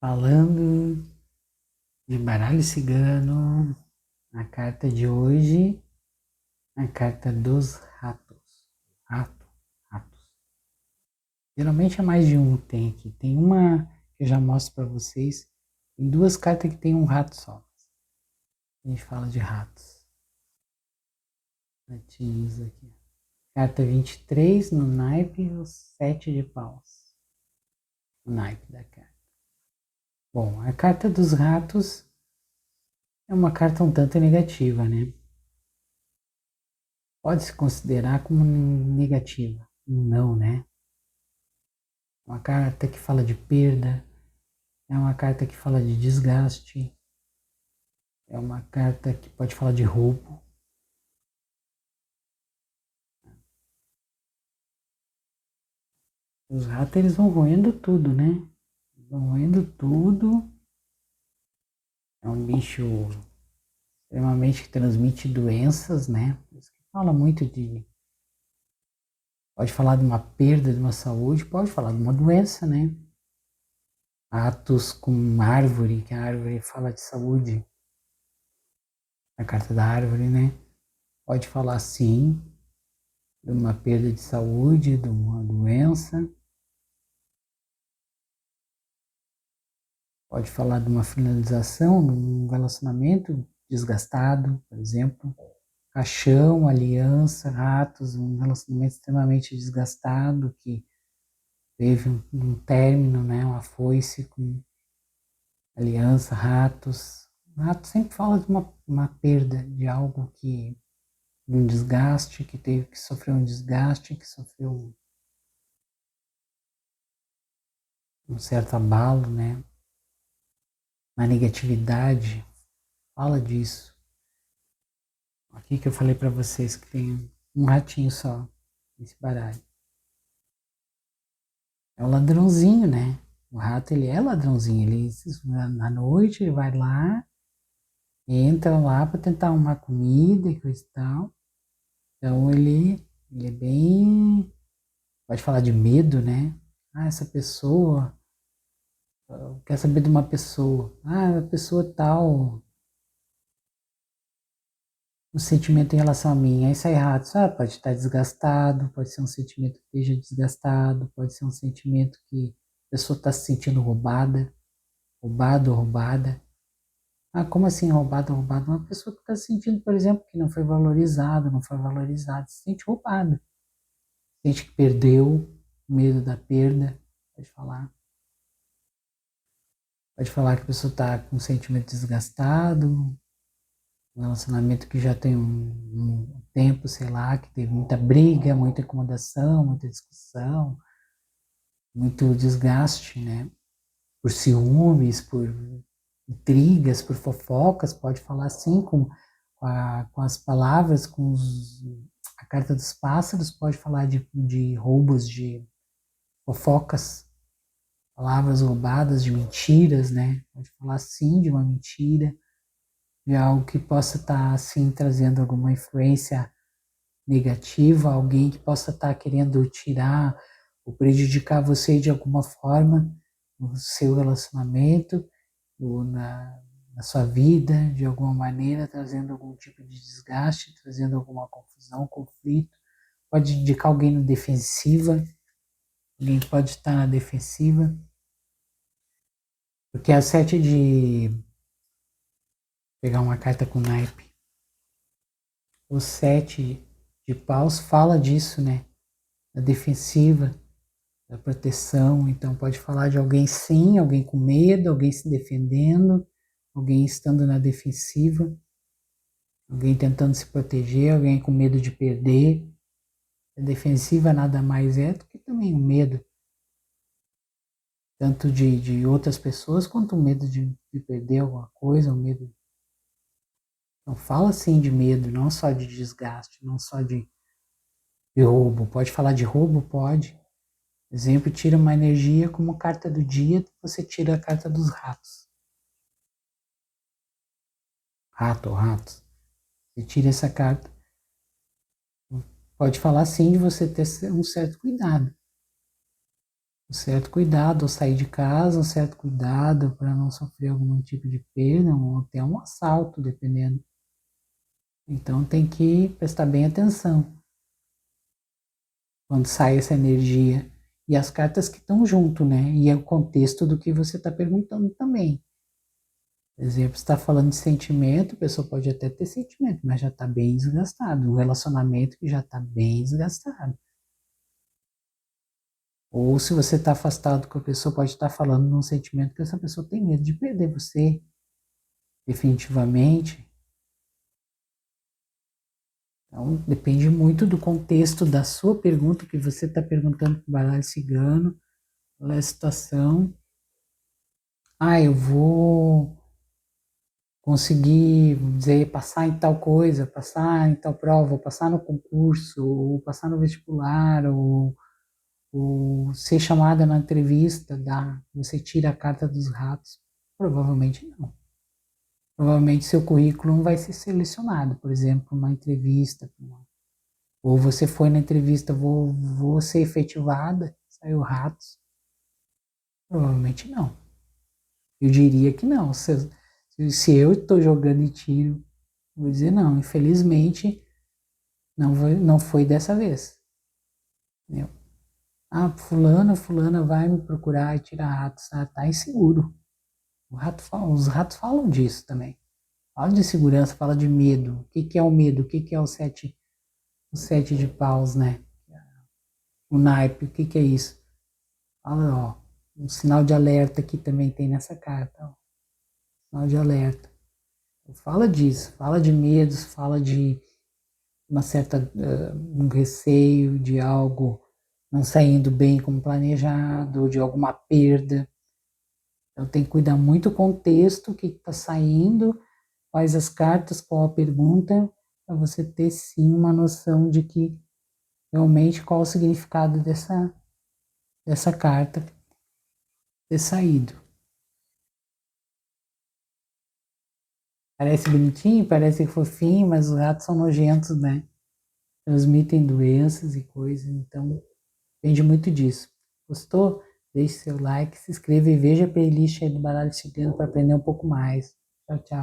Falando de baralho cigano, a carta de hoje, a carta dos ratos. Rato, ratos. Geralmente é mais de um que tem aqui. Tem uma que eu já mostro para vocês. Tem duas cartas que tem um rato só. A gente fala de ratos. Ratinhos aqui. Carta 23 no naipe, o 7 de paus. O naipe da carta. Bom, a carta dos ratos é uma carta um tanto negativa, né? Pode-se considerar como negativa. Não, né? Uma carta que fala de perda, é uma carta que fala de desgaste, é uma carta que pode falar de roubo. Os ratos eles vão roendo tudo, né? Vão roendo tudo. É um bicho extremamente que transmite doenças, né? Fala muito de. Pode falar de uma perda de uma saúde, pode falar de uma doença, né? Atos com árvore, que a árvore fala de saúde. A carta da árvore, né? Pode falar sim de uma perda de saúde, de uma doença. Pode falar de uma finalização, de um relacionamento desgastado, por exemplo. Caixão, aliança, ratos, um relacionamento extremamente desgastado que teve um término, né? Uma foice com aliança, ratos. Rato sempre fala de uma perda, de algo que de um desgaste, que teve que sofrer um desgaste, que sofreu um certo abalo, né? Uma negatividade, fala disso. Aqui que eu falei para vocês que tem um ratinho só nesse baralho. É o ladrãozinho, né? O rato ele é ladrãozinho, ele à noite ele vai lá, entra lá para tentar arrumar comida e coisa e tal. Então ele é bem, pode falar de medo, né? Ah, essa pessoa, quer saber de uma pessoa. Ah, a pessoa tal, um sentimento em relação a mim. Aí sai errado. Pode estar desgastado, pode ser um sentimento que esteja desgastado, pode ser um sentimento que a pessoa está se sentindo roubada, roubado ou roubada. Ah, como assim roubado ou roubado? Uma pessoa que está se sentindo, por exemplo, que não foi valorizado, não foi valorizado, se sente roubada. Sente que perdeu, medo da perda, pode falar. Pode falar que a pessoa está com um sentimento desgastado, um relacionamento que já tem um tempo, sei lá, que teve muita briga, muita incomodação, muita discussão, muito desgaste, né? Por ciúmes, por intrigas, por fofocas, pode falar assim com as palavras, a carta dos pássaros, pode falar de roubos, de fofocas, palavras roubadas, de mentiras, né? Pode falar sim de uma mentira, de algo que possa estar assim trazendo alguma influência negativa, alguém que possa estar querendo tirar ou prejudicar você de alguma forma no seu relacionamento ou na sua vida, de alguma maneira, trazendo algum tipo de desgaste, trazendo alguma confusão, conflito. Pode indicar alguém na defensiva, alguém pode estar na defensiva, porque a sete de pegar uma carta com naipe, o sete de paus fala disso, né? Da defensiva, da proteção. Então pode falar de alguém sim, alguém com medo, alguém se defendendo, alguém estando na defensiva, alguém tentando se proteger, alguém com medo de perder. A defensiva nada mais é do que também o medo, tanto de outras pessoas quanto o medo de perder alguma coisa, o medo. Então fala sim de medo, não só de desgaste, não só de roubo. Pode falar de roubo? Pode. Exemplo, tira uma energia como carta do dia, você tira a carta dos ratos. Rato ou ratos. Você tira essa carta. Pode falar sim de você ter um certo cuidado. um certo cuidado ao sair de casa, um certo cuidado para não sofrer algum tipo de perda, ou até um assalto, dependendo. Então tem que prestar bem atenção quando sai essa energia. E as cartas que estão junto, né? E é o contexto do que você está perguntando também. Por exemplo, está falando de sentimento, a pessoa pode até ter sentimento, mas já está bem desgastado. Um relacionamento que já está bem desgastado. Ou se você está afastado com a pessoa, pode estar falando de um sentimento que essa pessoa tem medo de perder você, definitivamente. Então, depende muito do contexto da sua pergunta, que você está perguntando para o baralho cigano, qual é a situação. Ah, eu vou conseguir, vamos dizer, passar em tal coisa, passar em tal prova, passar no concurso, ou passar no vestibular, ou ser chamada na entrevista, você tira a carta dos ratos. Provavelmente não. Provavelmente seu currículo não vai ser selecionado, por exemplo, uma entrevista, ou você foi na entrevista, vou ser efetivada, saiu ratos. Provavelmente não. Eu diria que não. Se eu estou jogando e tiro, vou dizer não. Infelizmente, não foi dessa vez. Entendeu? Ah, fulana vai me procurar e tirar ratos. Ah, tá inseguro. Os ratos falam disso também. Fala de segurança, fala de medo. O que que é o medo? O que que é o sete de paus, né? O naipe, o que que é isso? Fala, ó, um sinal de alerta que também tem nessa carta, ó. Sinal de alerta. Fala disso, fala de medos, fala de uma certa um receio de algo não saindo bem como planejado, de alguma perda. Então tem que cuidar muito do contexto, o que está saindo, quais as cartas, qual a pergunta, para você ter sim uma noção de que realmente qual o significado dessa carta ter saído. Parece bonitinho, parece fofinho, mas os ratos são nojentos, né? Transmitem doenças e coisas, então depende muito disso. Gostou? Deixe seu like, se inscreva e veja a playlist aí do Baralho Cigano para aprender um pouco mais. Tchau, tchau.